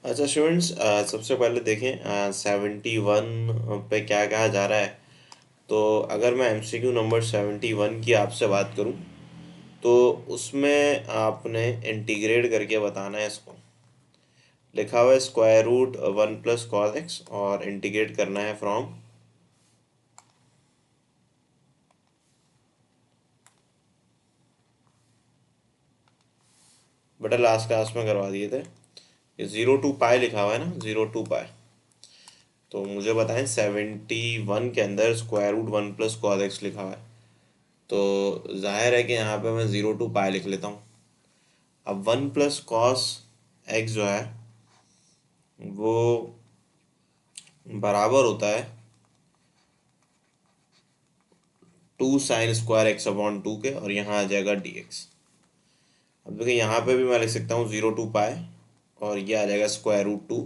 अच्छा स्टूडेंट्स, सबसे पहले देखें 71 पे क्या कहा जा रहा है। तो अगर मैं एमसीक्यू नंबर 71 की आपसे बात करूं तो उसमें आपने इंटीग्रेट करके बताना है इसको। लिखा हुआ है स्क्वायर रूट 1 + cos x और इंटीग्रेट करना है फ्रॉम। बेटा लास्ट क्लास में करवा दिए थे। ये 0 to π लिखा हुआ है ना, 0 to π। तो मुझे बताएं 71 के अंदर स्क्वायर रूट 1 + cos x लिखा हुआ है। तो जाहिर है कि यहाँ पे मैं 0 to π लिख लेता हूँ। अब 1 + cos x जो है वो बराबर होता है 2 sin² x/2 के, और यहाँ आ जाएगा dx। अब देखिए यहाँ पे भी मैं लिख सकता हूँ 0 to π, और ये आ जाएगा √2,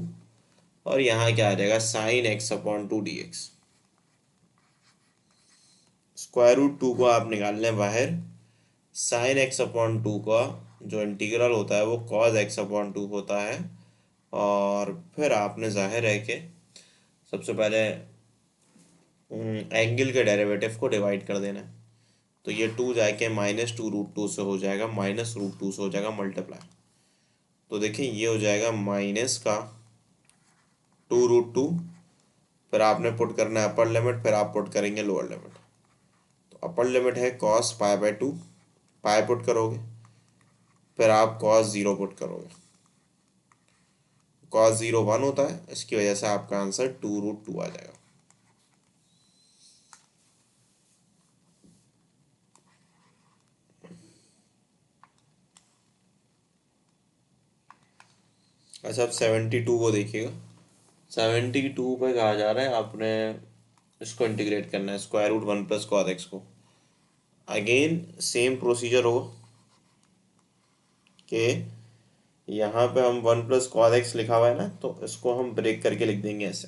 और यहाँ क्या आ जाएगा sin x/2 dx। √2 को आप निकाल लें बाहर। sin x/2 का जो इंटीग्रल होता है वो cos x/2 होता है। और फिर आपने जाहिर है कि सबसे पहले एंगल के डेरिवेटिव को डिवाइड कर देना है। तो ये 2 जाके -2√2 से हो जाएगा, -√2 से हो जाएगा मल्टीप्लाई। तो देखिए ये हो जाएगा माइनस का 2√2। फिर आपने पुट करना है अपर लिमिट, फिर आप पुट करेंगे लोअर लिमिट। तो अपर लिमिट है cos π/2, पाई पुट करोगे, फिर आप cos 0 पुट करोगे। cos 0 1 होता है, इसकी वजह से आपका आंसर 2√2 आ जाएगा। अच्छा अब 72 को देखिएगा। 72 पे कहा जा रहा है आपने इसको इंटीग्रेट करना है, स्क्वायर रूट 1 + cos x को। अगेन सेम प्रोसीजर होगा कि यहाँ पे हम 1 + cos x लिखा हुआ है ना, तो इसको हम ब्रेक करके लिख देंगे ऐसे।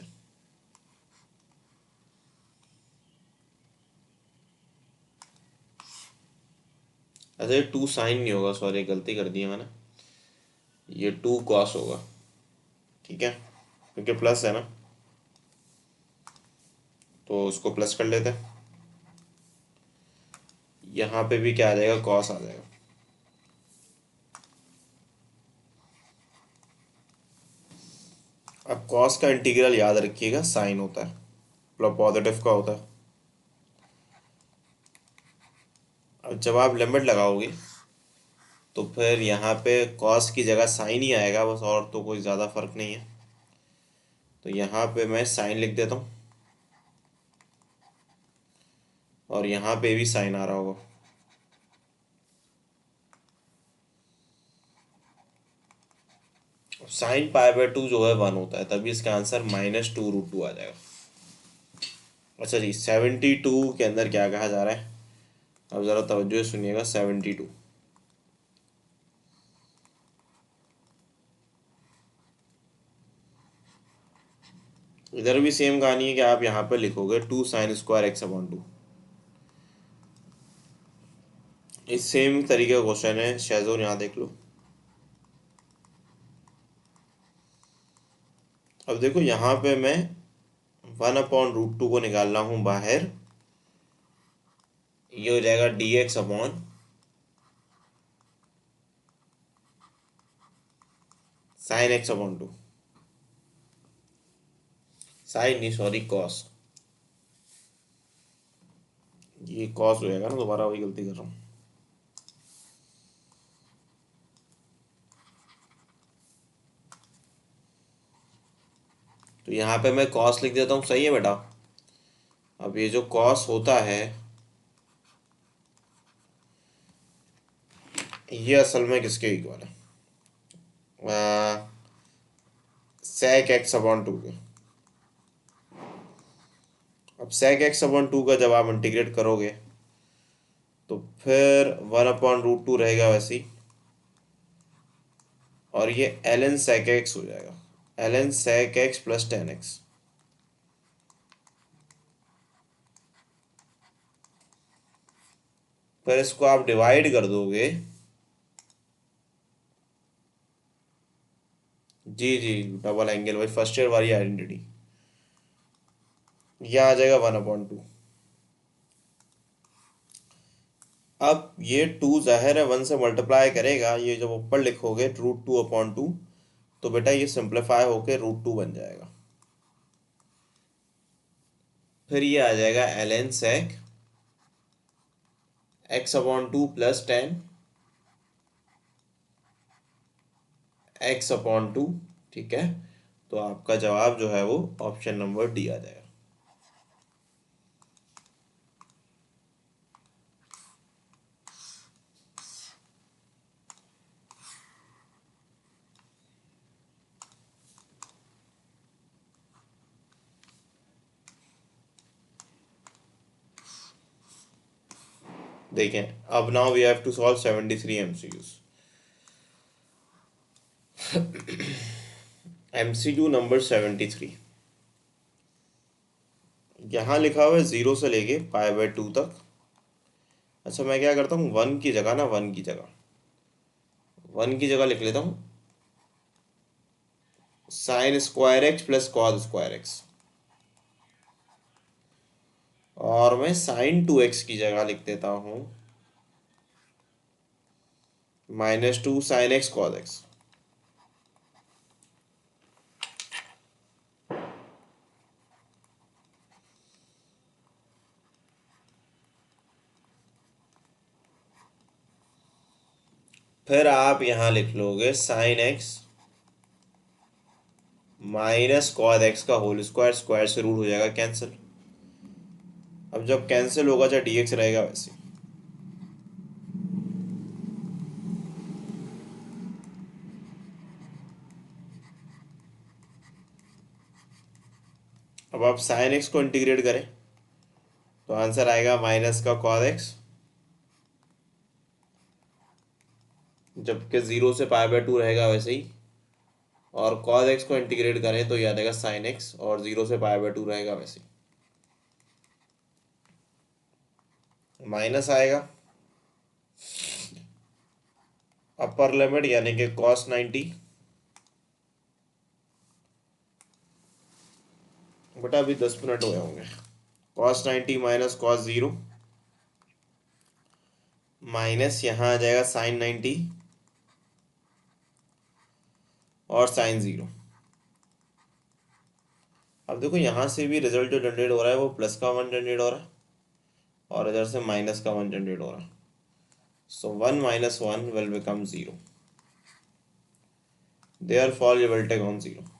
अच्छा ये 2 साइन नहीं होगा, सॉरी गलती कर दी है मैंने, ये 2 cos होगा। ठीक है, क्योंकि प्लस है ना, तो उसको प्लस कर लेते हैं। यहाँ पे भी क्या आ जाएगा, cos आ जाएगा। अब cos का इंटीग्रल याद रखिएगा साइन होता है, मतलब पॉजिटिव का होता है। अब जब आप लिमिट लगाओगे तो फिर यहाँ पे cos की जगह साइन ही आएगा बस, और तो कोई ज़्यादा फर्क नहीं है। तो यहाँ पे मैं साइन लिख देता हूँ, और यहाँ पे भी साइन आ रहा होगा। sin π/2 जो है 1 होता है, तभी इसका आंसर -2√2 आ जाएगा। अच्छा जी, 72 के अंदर क्या कहा जा रहा है, अब ज़रा तवज्जो से सुनिएगा। 72 इधर भी सेम कहानी है कि आप यहाँ पे लिखोगे 2 sin² x/2। इस सेम तरीके का क्वेश्चन है शहजोर, यहाँ देख लो। अब देखो यहाँ पे मैं 1/√2 को निकाल रहा हूँ बाहर। ये हो जाएगा dx/sin x/2। साइन नहीं, सॉरी कॉस। ये कॉस हो जाएगा ना, दोबारा वही गलती कर रहा हूँ। तो यहाँ पे मैं कॉस लिख देता हूँ, सही है बेटा। अब ये जो कॉस होता है ये असल में किसके इक्वल है, sec x/2 के। अब sec x/2 का जब आप इंटीग्रेट करोगे तो फिर 1/√2 रहेगा वैसे ही, और ये ln sec x हो जाएगा, ln sec x + tan x। फिर इसको आप डिवाइड कर दोगे जी जी, डबल एंगल भाई, फर्स्ट ईयर वाली आइडेंटिटी। यह आ जाएगा 1/2। अब ये टू जाहिर है 1 से मल्टीप्लाई करेगा, ये जब ऊपर लिखोगे √2/2, तो बेटा ये सिंप्लीफाई होके √2 बन जाएगा। फिर ये आ जाएगा ln sec x/2 + 10 x/2। ठीक है, तो आपका जवाब जो है वो ऑप्शन नंबर डी आ जाएगा। देखें, अब now we have to solve 73 MCQs। MCQ number 73, यहाँ लिखा हुआ है 0 से लेके π/2 तक। अच्छा, मैं क्या करता हूँ, वन की जगह लिख लेता हूँ sin² x + cos²x, और मैं sin2x की जगह लिख देता हूँ -2 sin x cos x। फिर आप यहाँ लिख लोगे sin x -cos x का होल स्क्वायर, स्क्वायर से रूट हो जाएगा कैंसिल। अब जब कैंसिल होगा चाहे dx रहेगा वैसे। अब आप sin x को इंटीग्रेट करें तो आंसर आएगा माइनस का cos x, जबकि 0 से π/2 रहेगा वैसे ही। और cos x को इंटीग्रेट करें तो याद आएगा sin x, और 0 से π/2 रहेगा वैसे ही। माइनस आएगा अपर लिमिट यानी कि cos 90। बेटा अभी 10 मिनट हुए होंगे। cos 90 - cos 0, माइनस यहाँ आ जाएगा sin 90 और sin 0। अब देखो यहाँ से भी रिजल्ट जो जनरेट हो रहा है वो प्लस का 1 जनरेट हो रहा है, और इधर से माइनस का 1 जनरेट हो रहा है। सो 1 - 1 will become 0, therefore you will take on 0।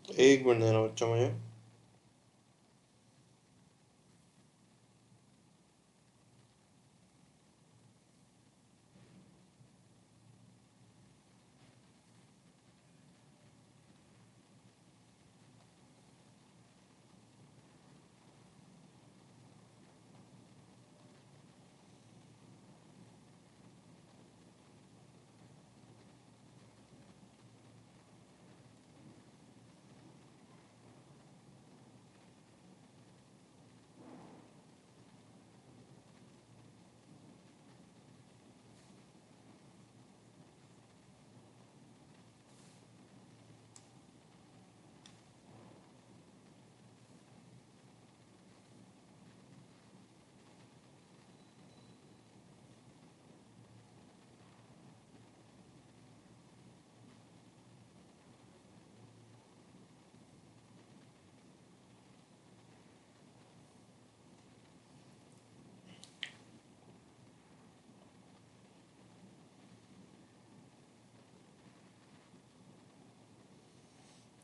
एक मिनट देना बच्चा मुझे।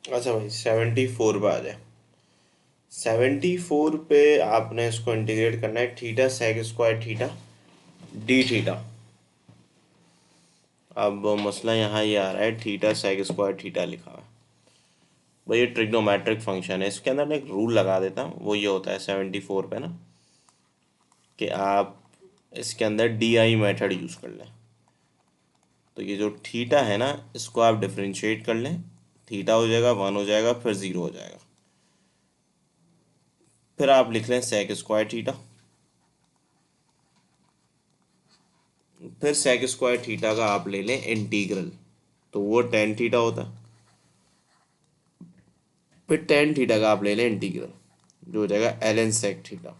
अच्छा भाई 74 पे आ जाए। 74 पे आपने इसको इंटीग्रेट करना है, theta sec² theta D theta. अब मसला यहाँ ये आ रहा है, थीटा sec² थीटा लिखा है, भाई ये ट्रिग्नोमेट्रिक फंक्शन है, इसके अंदर मैं एक रूल लगा देता हूँ, वो ये होता है 74 पे ना, कि आप इसके अंदर डी आई मेथड यूज़ कर लें। तो ये जो थीटा है ना, इसको आप डिफरेंशिएट कर लें, थीटा हो जाएगा 1 हो जाएगा, फिर 0 हो जाएगा। फिर आप लिख लें सेक स्क्वायर थीटा, फिर सेक स्क्वायर थीटा का आप ले लें इंटीग्रल, तो वो टेन थीटा होता है। फिर टेन थीटा का आप ले लें इंटीग्रल, जो हो जाएगा एल एन सेक थीटा।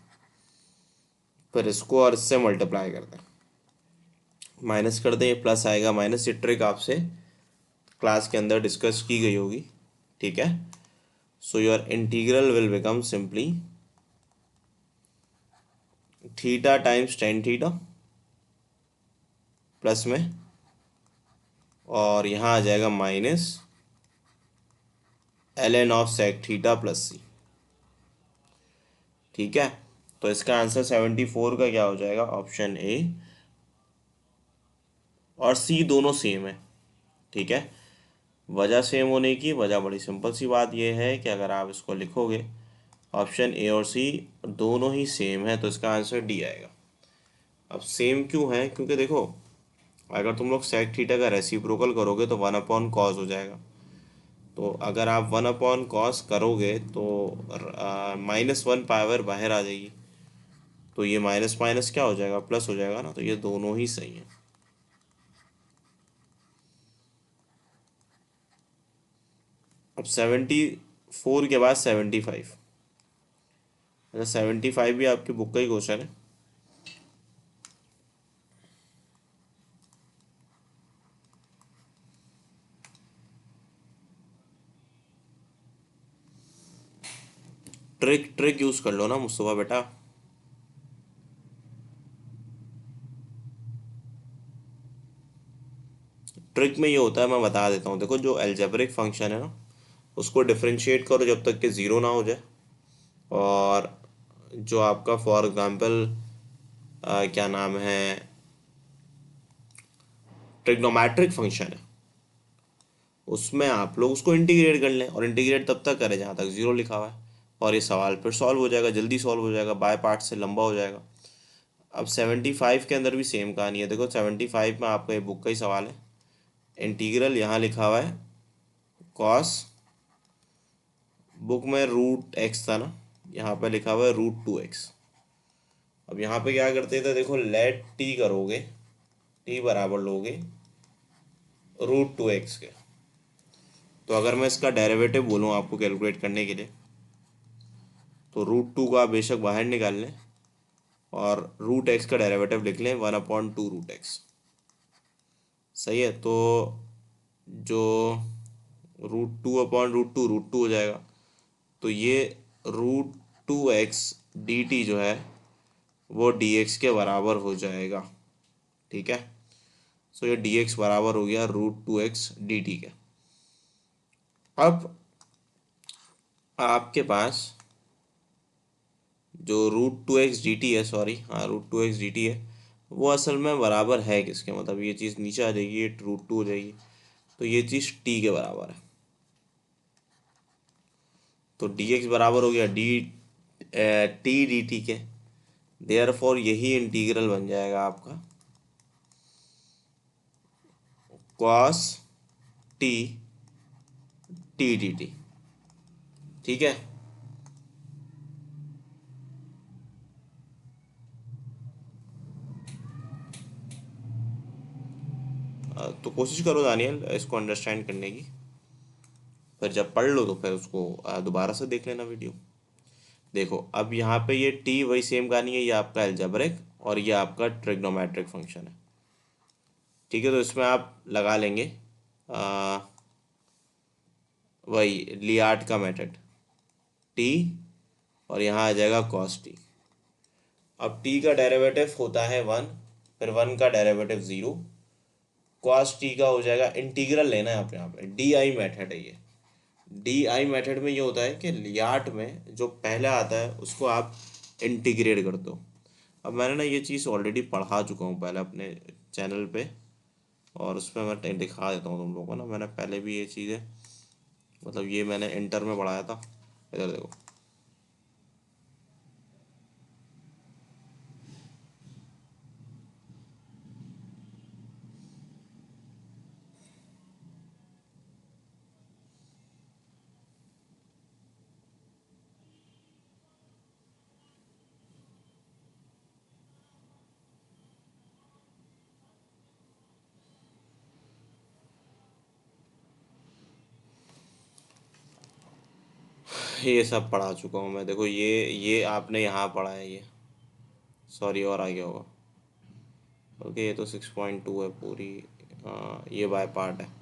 फिर इसको और इससे मल्टीप्लाई कर दें, माइनस कर दें, ये प्लस आएगा माइनस। ये ट्रिक आपसे क्लास के अंदर डिस्कस की गई होगी, ठीक है। So your integral will become simply theta times ten theta plus में, और यहाँ आ जाएगा minus L N of sec theta plus C, ठीक है। तो इसका आंसर 74 का क्या हो जाएगा, ऑप्शन ए और सी दोनों सेम है, ठीक है। वजह सेम होने की वजह बड़ी सिंपल सी बात यह है कि अगर आप इसको लिखोगे ऑप्शन ए और सी दोनों ही सेम है, तो इसका आंसर डी आएगा। अब सेम क्यों है, क्योंकि देखो अगर तुम लोग सेक थीटा का रेसिप्रोकल करोगे तो 1/cos हो जाएगा। तो अगर आप 1/cos करोगे तो -1 पावर बाहर आ जाएगी, तो ये माइनस माइनस क्या हो जाएगा, प्लस हो जाएगा ना। तो ये दोनों ही सही है। अब 74 के बाद 75, अच्छा 75 भी आपकी बुक का ही क्वेश्चन है। ट्रिक ट्रिक यूज कर लो ना मुस्तफा बेटा। ट्रिक में ये होता है, मैं बता देता हूँ। देखो जो अलजेब्रिक फंक्शन है ना, उसको डिफरेंशिएट करो जब तक कि ज़ीरो ना हो जाए। और जो आपका फॉर एग्जांपल क्या नाम है, ट्रिग्नोमेट्रिक फंक्शन है, उसमें आप लोग उसको इंटीग्रेट कर लें, और इंटीग्रेट तब तक करें जहाँ तक ज़ीरो लिखा हुआ है, और ये सवाल फिर सॉल्व हो जाएगा, जल्दी सॉल्व हो जाएगा, बाय पार्ट से लंबा हो जाएगा। अब 75 के अंदर भी सेम कहानी है। देखो 75 में आपका ये बुक का ही सवाल है। इंटीग्रल यहाँ लिखा हुआ है कॉस, बुक में √x था ना, यहाँ पे लिखा हुआ है √2x। अब यहाँ पे क्या करते थे, देखो लेट टी करोगे, टी बराबर लोगे √2x के। तो अगर मैं इसका डेरिवेटिव बोलूँ आपको कैलकुलेट करने के लिए, तो √2 का आप बेशक बाहर निकाल लें, और √x का डेरिवेटिव लिख लें 1/2 √x। सही है। तो जो √2/√2 हो जाएगा, तो ये √2x dt जो है वो dx के बराबर हो जाएगा, ठीक है। सो ये dx बराबर हो गया √2x dt के। अब आपके पास जो √2x dt है, सॉरी हाँ √2x dt है, वो असल में बराबर है किसके, मतलब ये चीज़ नीचे आ जाएगी, ये √2 हो जाएगी, तो ये चीज़ t के बराबर है। तो dx बराबर हो गया t dt के, देयरफॉर यही इंटीग्रल बन जाएगा आपका cos t t dt, ठीक है। तो कोशिश करो दानियल इसको अंडरस्टैंड करने की, फिर जब पढ़ लो तो फिर उसको दोबारा से देख लेना वीडियो। देखो अब यहाँ पे ये t वही सेम कहानी है, ये आपका अलजेब्रिक और ये आपका ट्रिग्नोमेट्रिक फंक्शन है, ठीक है। तो इसमें आप लगा लेंगे आ, वही लियार्ड का मेथड, t और यहाँ आ जाएगा cos t। अब t का डेरिवेटिव होता है 1, फिर 1 का डेरिवेटिव 0, cos t का हो जाएगा, इंटीग्रल लेना है आप यहाँ पे, डी आई मेथड है ये। डी आई मेथड में ये होता है कि लियार्ड में जो पहला आता है उसको आप इंटीग्रेट कर दो। अब मैंने ना ये चीज़ ऑलरेडी पढ़ा चुका हूँ पहले अपने चैनल पे, और उस पर मैं दिखा देता हूँ तुम लोगों को ना, मैंने पहले भी ये चीज़ें मतलब ये मैंने इंटर में पढ़ाया था। इधर देखो, ये सब पढ़ा चुका हूँ मैं। देखो ये आपने यहाँ पढ़ा है ये, सॉरी और आ गया होगा। ओके, ये तो 6.2 है पूरी। हाँ, ये बाय पार्ट है।